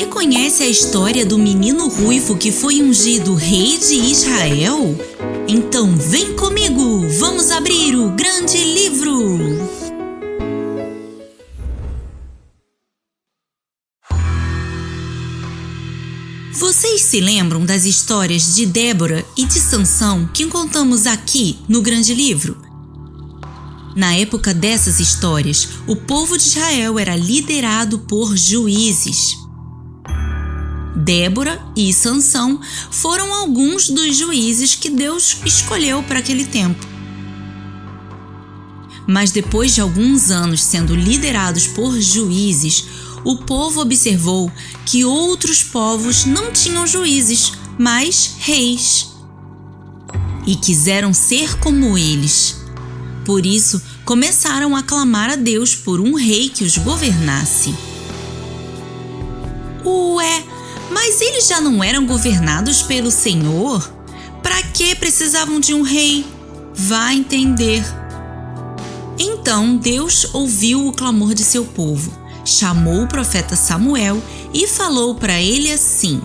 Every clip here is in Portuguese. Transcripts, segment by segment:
Você conhece a história do menino ruivo que foi ungido rei de Israel? Então vem comigo, vamos abrir o grande livro! Vocês se lembram das histórias de Débora e de Sansão que contamos aqui no grande livro? Na época dessas histórias, o povo de Israel era liderado por juízes. Débora e Sansão foram alguns dos juízes que Deus escolheu para aquele tempo. Mas depois de alguns anos sendo liderados por juízes, o povo observou que outros povos não tinham juízes, mas reis. E quiseram ser como eles. Por isso, começaram a clamar a Deus por um rei que os governasse. Ué, mas eles já não eram governados pelo Senhor? Para que precisavam de um rei? Vá entender. Então Deus ouviu o clamor de seu povo, chamou o profeta Samuel e falou para ele assim: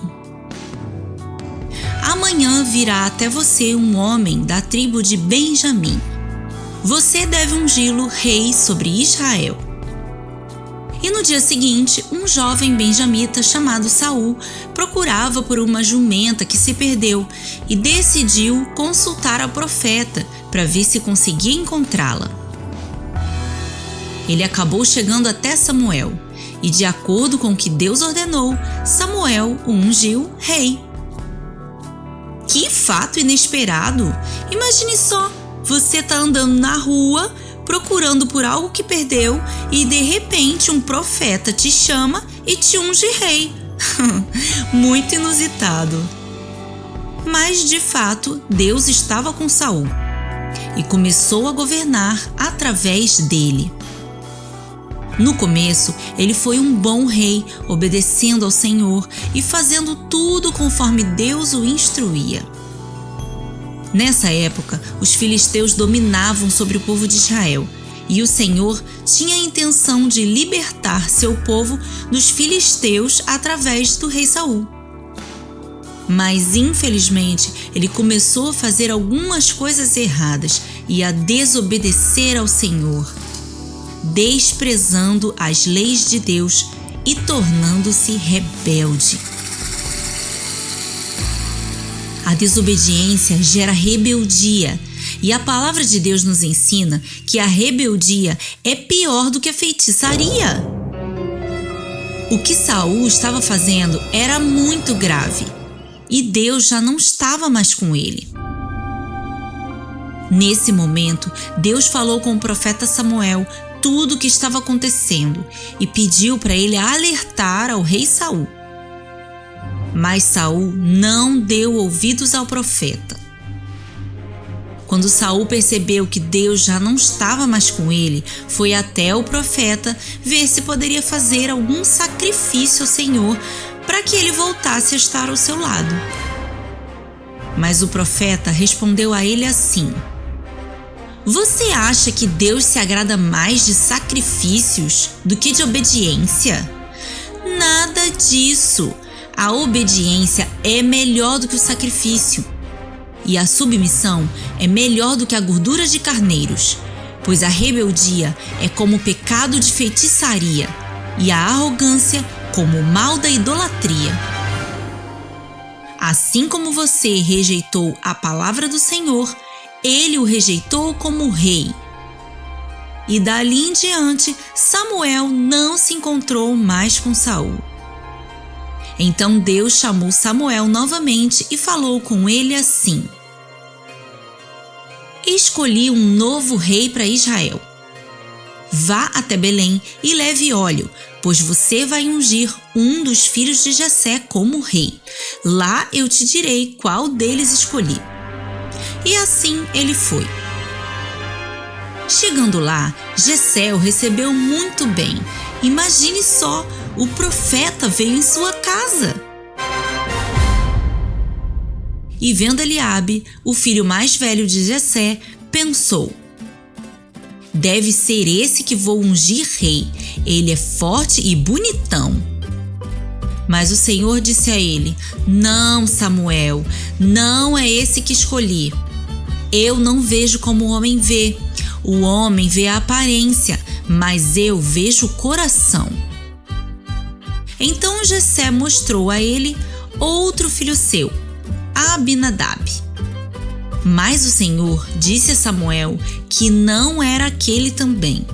Amanhã virá até você um homem da tribo de Benjamim. Você deve ungí-lo rei sobre Israel. E no dia seguinte, um jovem benjamita chamado Saul procurava por uma jumenta que se perdeu e decidiu consultar ao profeta para ver se conseguia encontrá-la. Ele acabou chegando até Samuel e, de acordo com o que Deus ordenou, Samuel o ungiu rei. Que fato inesperado! Imagine só! Você está andando na rua, procurando por algo que perdeu e de repente um profeta te chama e te unge rei. Muito inusitado. Mas de fato, Deus estava com Saul e começou a governar através dele. No começo, ele foi um bom rei, obedecendo ao Senhor e fazendo tudo conforme Deus o instruía. Nessa época, os filisteus dominavam sobre o povo de Israel, e o Senhor tinha a intenção de libertar seu povo dos filisteus através do rei Saul. Mas, infelizmente, ele começou a fazer algumas coisas erradas e a desobedecer ao Senhor, desprezando as leis de Deus e tornando-se rebelde. A desobediência gera rebeldia, e a palavra de Deus nos ensina que a rebeldia é pior do que a feitiçaria. O que Saul estava fazendo era muito grave, e Deus já não estava mais com ele. Nesse momento, Deus falou com o profeta Samuel tudo o que estava acontecendo e pediu para ele alertar ao rei Saul. Mas Saul não deu ouvidos ao profeta. Quando Saul percebeu que Deus já não estava mais com ele, foi até o profeta ver se poderia fazer algum sacrifício ao Senhor para que ele voltasse a estar ao seu lado. Mas o profeta respondeu a ele assim: Você acha que Deus se agrada mais de sacrifícios do que de obediência? Nada disso! A obediência é melhor do que o sacrifício, e a submissão é melhor do que a gordura de carneiros, pois a rebeldia é como o pecado de feitiçaria, e a arrogância como o mal da idolatria. Assim como você rejeitou a palavra do Senhor, ele o rejeitou como rei. E dali em diante, Samuel não se encontrou mais com Saul. Então Deus chamou Samuel novamente e falou com ele assim: Escolhi um novo rei para Israel. Vá até Belém e leve óleo, pois você vai ungir um dos filhos de Jessé como rei. Lá eu te direi qual deles escolhi. E assim ele foi. Chegando lá, Jessé o recebeu muito bem. Imagine só, o profeta veio em sua casa. E vendo Eliabe, o filho mais velho de Jessé, pensou: deve ser esse que vou ungir rei. Ele é forte e bonitão. Mas o Senhor disse a ele: Não, Samuel, não é esse que escolhi. Eu não vejo como o homem vê. O homem vê a aparência, mas eu vejo o coração. Então Jessé mostrou a ele outro filho seu, Abinadab. Mas o Senhor disse a Samuel que não era aquele também.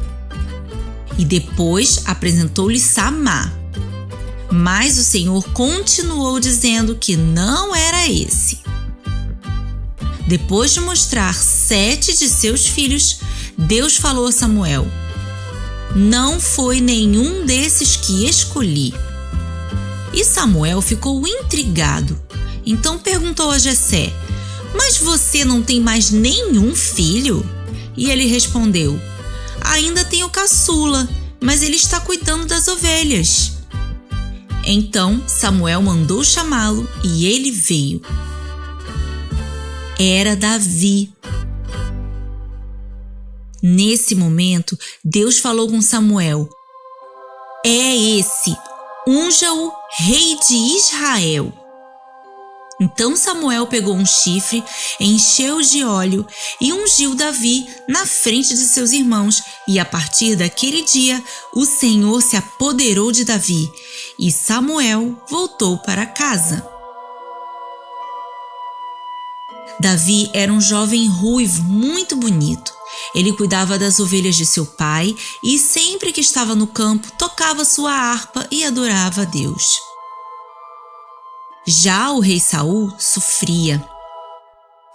E depois apresentou-lhe Samá. Mas o Senhor continuou dizendo que não era esse. Depois de mostrar 7 de seus filhos, Deus falou a Samuel: Não foi nenhum desses que escolhi. E Samuel ficou intrigado. Então perguntou a Jessé: Mas você não tem mais nenhum filho? E ele respondeu: Ainda tenho caçula, mas ele está cuidando das ovelhas. Então Samuel mandou chamá-lo e ele veio. Era Davi. Nesse momento, Deus falou com Samuel: É esse, unja-o rei de Israel. Então Samuel pegou um chifre, encheu de óleo e ungiu Davi na frente de seus irmãos. E a partir daquele dia, o Senhor se apoderou de Davi e Samuel voltou para casa. Davi era um jovem ruivo muito bonito. Ele cuidava das ovelhas de seu pai e sempre que estava no campo tocava sua harpa e adorava a Deus. Já o rei Saul sofria.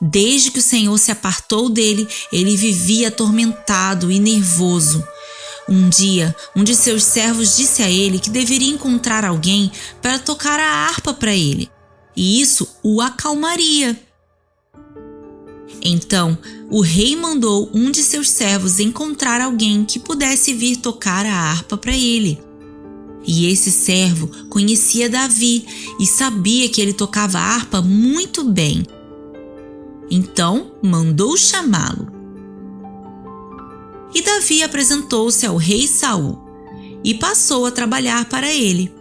Desde que o Senhor se apartou dele, ele vivia atormentado e nervoso. Um dia, um de seus servos disse a ele que deveria encontrar alguém para tocar a harpa para ele, e isso o acalmaria. Então, o rei mandou um de seus servos encontrar alguém que pudesse vir tocar a harpa para ele. E esse servo conhecia Davi e sabia que ele tocava a harpa muito bem. Então, mandou chamá-lo. E Davi apresentou-se ao rei Saul e passou a trabalhar para ele.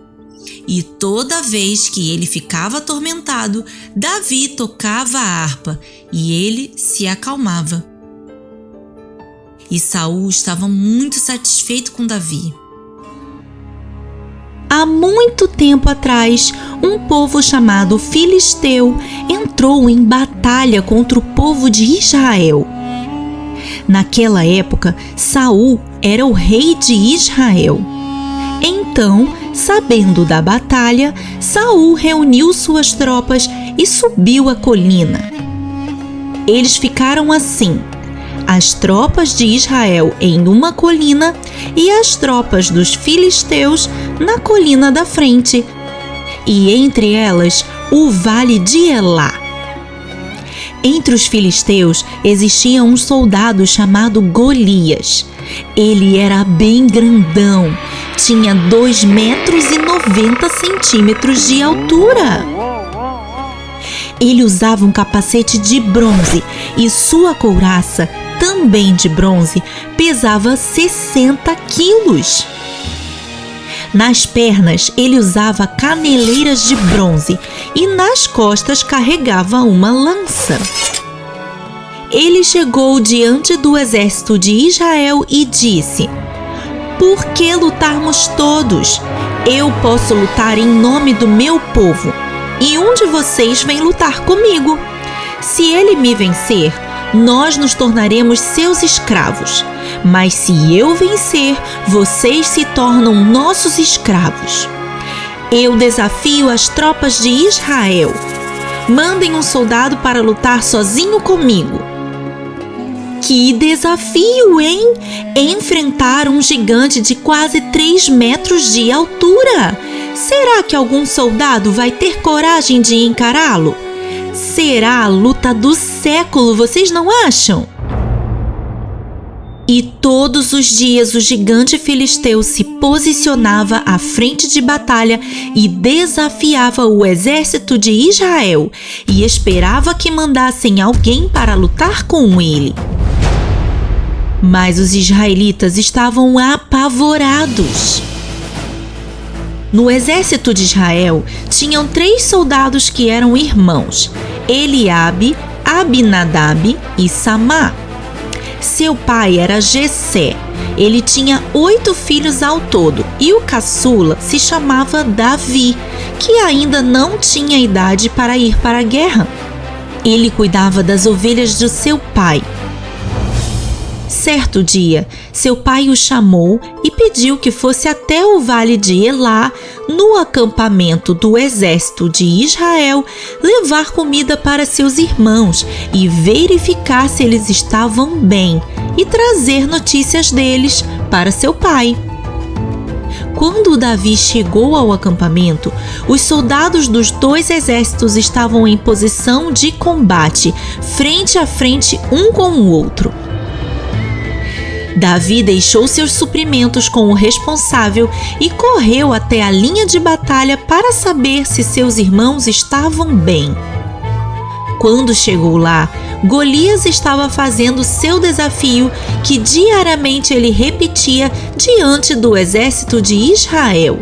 E toda vez que ele ficava atormentado, Davi tocava a harpa e ele se acalmava. E Saul estava muito satisfeito com Davi. Há muito tempo atrás, um povo chamado Filisteu entrou em batalha contra o povo de Israel. Naquela época, Saul era o rei de Israel. Então, sabendo da batalha, Saul reuniu suas tropas e subiu a colina. Eles ficaram assim: as tropas de Israel em uma colina e as tropas dos filisteus na colina da frente, e entre elas o vale de Elá. Entre os filisteus existia um soldado chamado Golias. Ele era bem grandão, tinha 2,90 metros de altura. Ele usava um capacete de bronze e sua couraça, também de bronze, pesava 60 quilos. Nas pernas ele usava caneleiras de bronze e nas costas carregava uma lança. Ele chegou diante do exército de Israel e disse: Por que lutarmos todos? Eu posso lutar em nome do meu povo. E um de vocês vem lutar comigo. Se ele me vencer, nós nos tornaremos seus escravos. Mas se eu vencer, vocês se tornam nossos escravos. Eu desafio as tropas de Israel. Mandem um soldado para lutar sozinho comigo. Que desafio, hein? Enfrentar um gigante de quase 3 metros de altura. Será que algum soldado vai ter coragem de encará-lo? Será a luta do século, vocês não acham? E todos os dias o gigante filisteu se posicionava à frente de batalha e desafiava o exército de Israel e esperava que mandassem alguém para lutar com ele. Mas os israelitas estavam apavorados. No exército de Israel, tinham 3 soldados que eram irmãos: Eliabe, Abinadab e Samá. Seu pai era Jessé. Ele tinha 8 filhos ao todo e o caçula se chamava Davi, que ainda não tinha idade para ir para a guerra. Ele cuidava das ovelhas do seu pai. Certo dia, seu pai o chamou e pediu que fosse até o vale de Elá, no acampamento do exército de Israel, levar comida para seus irmãos e verificar se eles estavam bem e trazer notícias deles para seu pai. Quando Davi chegou ao acampamento, os soldados dos 2 exércitos estavam em posição de combate, frente a frente um com o outro. Davi deixou seus suprimentos com o responsável e correu até a linha de batalha para saber se seus irmãos estavam bem. Quando chegou lá, Golias estava fazendo seu desafio que diariamente ele repetia diante do exército de Israel.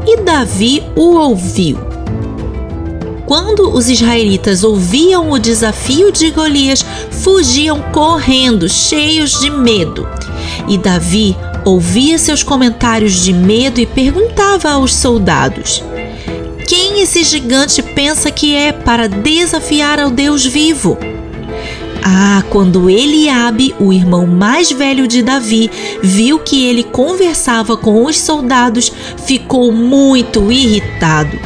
E Davi o ouviu. Quando os israelitas ouviam o desafio de Golias, fugiam correndo, cheios de medo. E Davi ouvia seus comentários de medo e perguntava aos soldados: quem esse gigante pensa que é para desafiar ao Deus vivo? Quando Eliabe, o irmão mais velho de Davi, viu que ele conversava com os soldados, ficou muito irritado.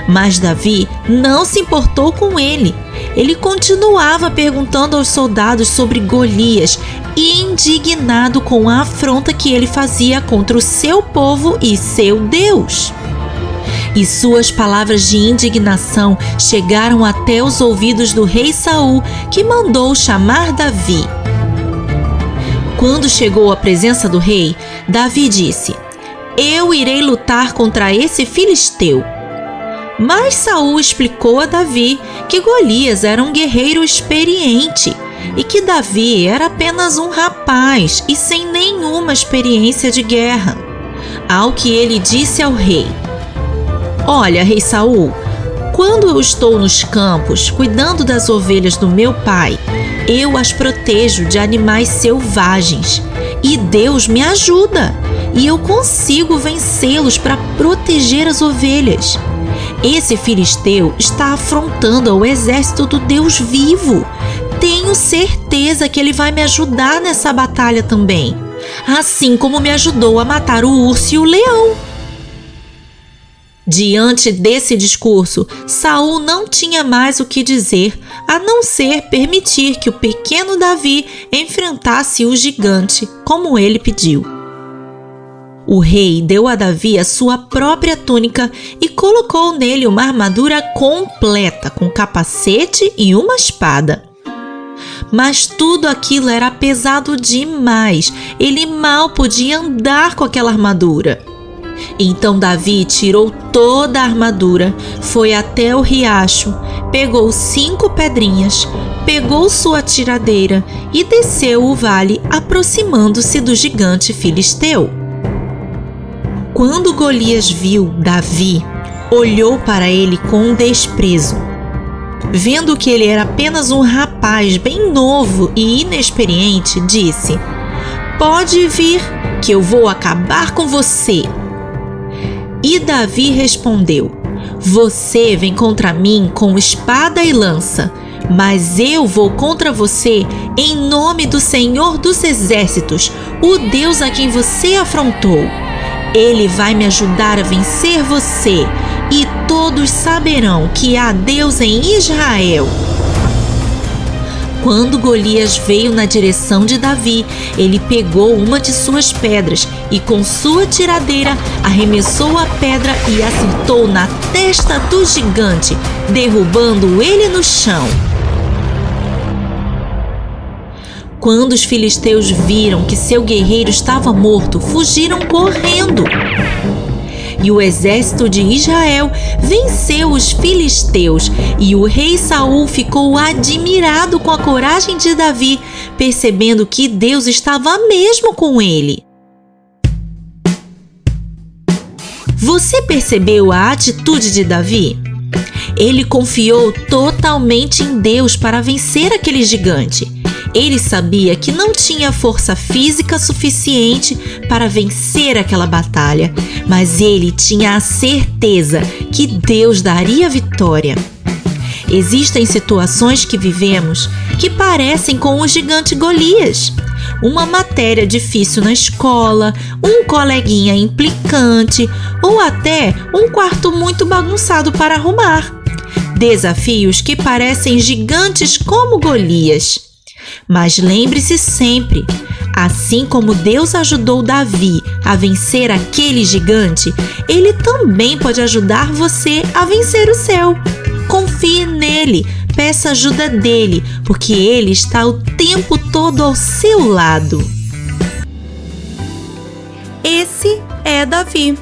Mas Davi não se importou com ele. Ele continuava perguntando aos soldados sobre Golias, indignado com a afronta que ele fazia contra o seu povo e seu Deus. E suas palavras de indignação chegaram até os ouvidos do rei Saul, que mandou chamar Davi. Quando chegou à presença do rei, Davi disse: eu irei lutar contra esse filisteu. Mas Saul explicou a Davi que Golias era um guerreiro experiente e que Davi era apenas um rapaz e sem nenhuma experiência de guerra. Ao que ele disse ao rei: olha, rei Saul, quando eu estou nos campos cuidando das ovelhas do meu pai, eu as protejo de animais selvagens e Deus me ajuda e eu consigo vencê-los para proteger as ovelhas. Esse filisteu está afrontando ao exército do Deus vivo. Tenho certeza que ele vai me ajudar nessa batalha também, assim como me ajudou a matar o urso e o leão. Diante desse discurso, Saul não tinha mais o que dizer, a não ser permitir que o pequeno Davi enfrentasse o gigante, como ele pediu. O rei deu a Davi a sua própria túnica e colocou nele uma armadura completa, com capacete e uma espada. Mas tudo aquilo era pesado demais, ele mal podia andar com aquela armadura. Então Davi tirou toda a armadura, foi até o riacho, pegou 5 pedrinhas, pegou sua tiradeira e desceu o vale, aproximando-se do gigante filisteu. Quando Golias viu Davi, olhou para ele com desprezo. Vendo que ele era apenas um rapaz bem novo e inexperiente, disse: pode vir, que eu vou acabar com você. E Davi respondeu: você vem contra mim com espada e lança, mas eu vou contra você em nome do Senhor dos Exércitos, o Deus a quem você afrontou. Ele vai me ajudar a vencer você, e todos saberão que há Deus em Israel. Quando Golias veio na direção de Davi, ele pegou uma de suas pedras e com sua tiradeira arremessou a pedra e acertou na testa do gigante, derrubando ele no chão. Quando os filisteus viram que seu guerreiro estava morto, fugiram correndo. E o exército de Israel venceu os filisteus, e o rei Saul ficou admirado com a coragem de Davi, percebendo que Deus estava mesmo com ele. Você percebeu a atitude de Davi? Ele confiou totalmente em Deus para vencer aquele gigante. Ele sabia que não tinha força física suficiente para vencer aquela batalha, mas ele tinha a certeza que Deus daria a vitória. Existem situações que vivemos que parecem com o gigante Golias. Uma matéria difícil na escola, um coleguinha implicante ou até um quarto muito bagunçado para arrumar. Desafios que parecem gigantes como Golias. Mas lembre-se sempre, assim como Deus ajudou Davi a vencer aquele gigante, Ele também pode ajudar você a vencer o seu. Confie nele, peça ajuda dele, porque ele está o tempo todo ao seu lado. Esse é Davi.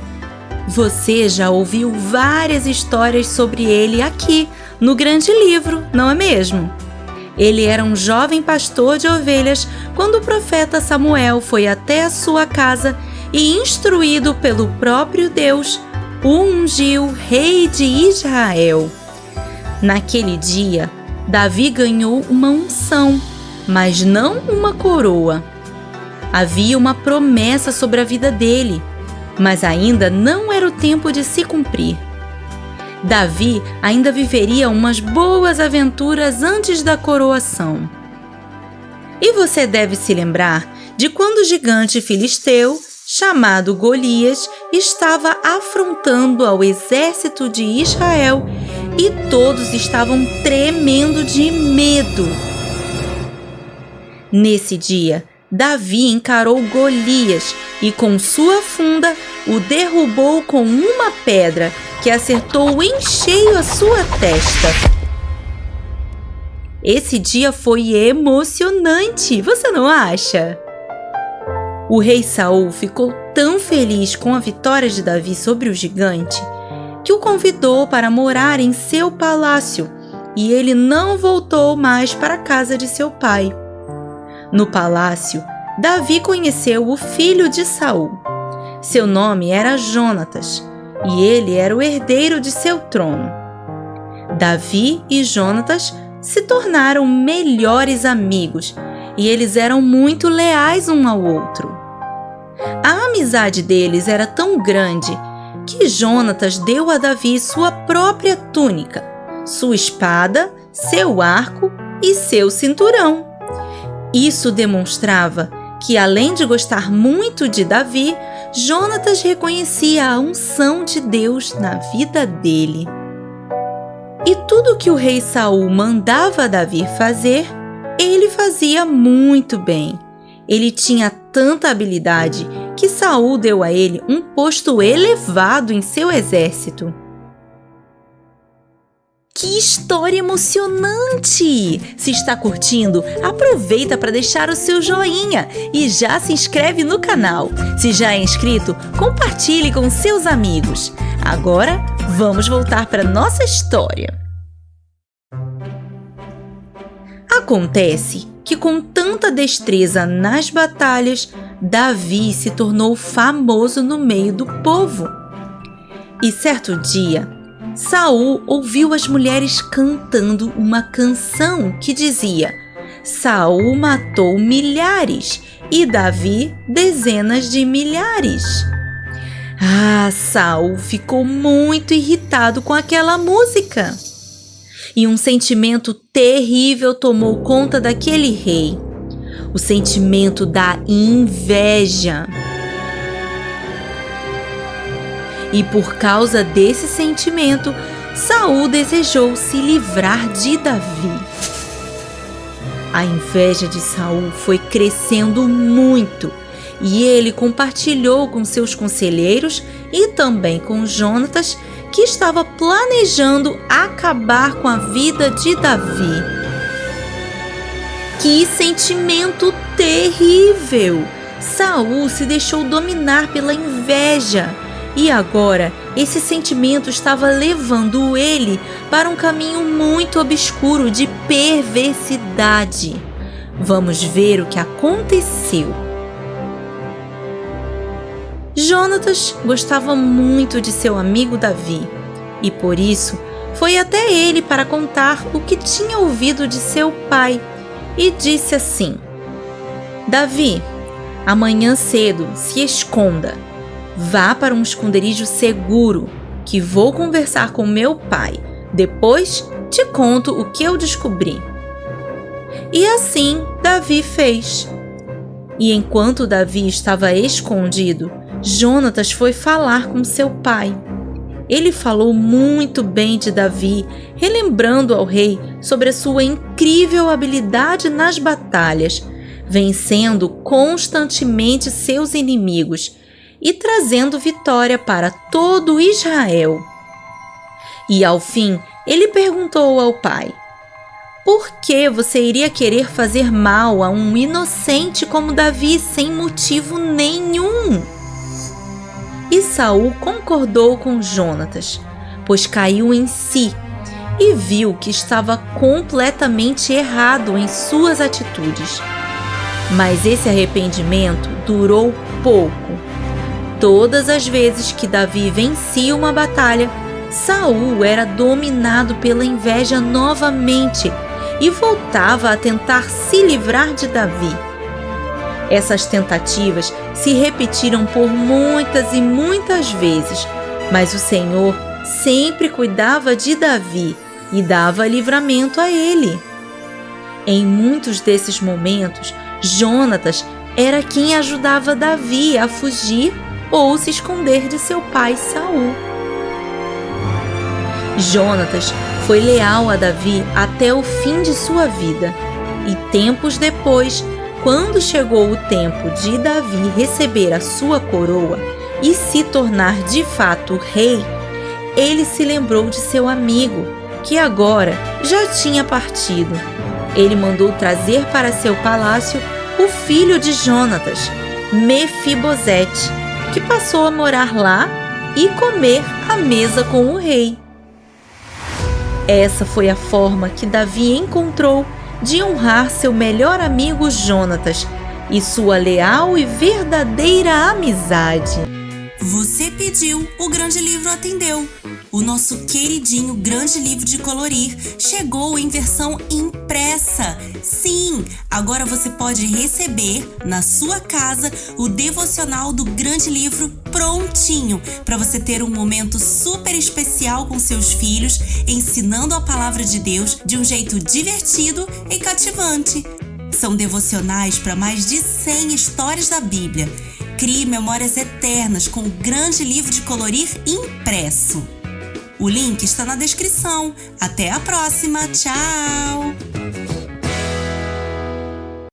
Você já ouviu várias histórias sobre ele aqui, no Grande Livro, não é mesmo? Ele era um jovem pastor de ovelhas quando o profeta Samuel foi até a sua casa e, instruído pelo próprio Deus, o ungiu rei de Israel. Naquele dia, Davi ganhou uma unção, mas não uma coroa. Havia uma promessa sobre a vida dele, mas ainda não era o tempo de se cumprir. Davi ainda viveria umas boas aventuras antes da coroação. E você deve se lembrar de quando o gigante filisteu, chamado Golias, estava afrontando ao exército de Israel e todos estavam tremendo de medo. Nesse dia, Davi encarou Golias e com sua funda o derrubou com uma pedra que acertou em cheio a sua testa. Esse dia foi emocionante, você não acha? O rei Saul ficou tão feliz com a vitória de Davi sobre o gigante que o convidou para morar em seu palácio e ele não voltou mais para a casa de seu pai. No palácio, Davi conheceu o filho de Saul. Seu nome era Jonatas e ele era o herdeiro de seu trono. Davi e Jonatas se tornaram melhores amigos e eles eram muito leais um ao outro. A amizade deles era tão grande que Jonatas deu a Davi sua própria túnica, sua espada, seu arco e seu cinturão. Isso demonstrava que, além de gostar muito de Davi, Jonatas reconhecia a unção de Deus na vida dele. E tudo que o rei Saul mandava Davi fazer, ele fazia muito bem. Ele tinha tanta habilidade que Saul deu a ele um posto elevado em seu exército. Que história emocionante! Se está curtindo, aproveita para deixar o seu joinha e já se inscreve no canal. Se já é inscrito, compartilhe com seus amigos. Agora, vamos voltar para nossa história. Acontece que, com tanta destreza nas batalhas, Davi se tornou famoso no meio do povo. E certo dia, Saul ouviu as mulheres cantando uma canção que dizia: Saul matou milhares e Davi dezenas de milhares. Saul ficou muito irritado com aquela música. E um sentimento terrível tomou conta daquele rei. O sentimento da inveja. E por causa desse sentimento, Saul desejou se livrar de Davi. A inveja de Saul foi crescendo muito e ele compartilhou com seus conselheiros e também com Jonatas que estava planejando acabar com a vida de Davi. Que sentimento terrível! Saul se deixou dominar pela inveja. E agora, esse sentimento estava levando ele para um caminho muito obscuro de perversidade. Vamos ver o que aconteceu. Jonatas gostava muito de seu amigo Davi e por isso foi até ele para contar o que tinha ouvido de seu pai e disse assim: Davi, amanhã cedo se esconda. Vá para um esconderijo seguro, que vou conversar com meu pai. Depois te conto o que eu descobri. E assim Davi fez. E enquanto Davi estava escondido, Jonatas foi falar com seu pai. Ele falou muito bem de Davi, relembrando ao rei sobre a sua incrível habilidade nas batalhas, vencendo constantemente seus inimigos e trazendo vitória para todo Israel. E ao fim, ele perguntou ao pai: por que você iria querer fazer mal a um inocente como Davi sem motivo nenhum? E Saul concordou com Jonatas, pois caiu em si e viu que estava completamente errado em suas atitudes. Mas esse arrependimento durou pouco. Todas as vezes que Davi vencia uma batalha, Saul era dominado pela inveja novamente e voltava a tentar se livrar de Davi. Essas tentativas se repetiram por muitas e muitas vezes, mas o Senhor sempre cuidava de Davi e dava livramento a ele. Em muitos desses momentos, Jonatas era quem ajudava Davi a fugir ou se esconder de seu pai Saul. Jonatas foi leal a Davi até o fim de sua vida, e tempos depois, quando chegou o tempo de Davi receber a sua coroa e se tornar de fato rei, ele se lembrou de seu amigo, que agora já tinha partido. Ele mandou trazer para seu palácio o filho de Jonatas, Mefibosete, que passou a morar lá e comer à mesa com o rei. Essa foi a forma que Davi encontrou de honrar seu melhor amigo Jonatas e sua leal e verdadeira amizade. Você pediu, o Grande Livro atendeu. O nosso queridinho Grande Livro de Colorir chegou em versão impressa. Sim, agora você pode receber na sua casa o devocional do Grande Livro prontinho, para você ter um momento super especial com seus filhos, ensinando a palavra de Deus de um jeito divertido e cativante. São devocionais para mais de 100 histórias da Bíblia. Crie memórias eternas com o Grande Livro de Colorir impresso. O link está na descrição. Até a próxima. Tchau!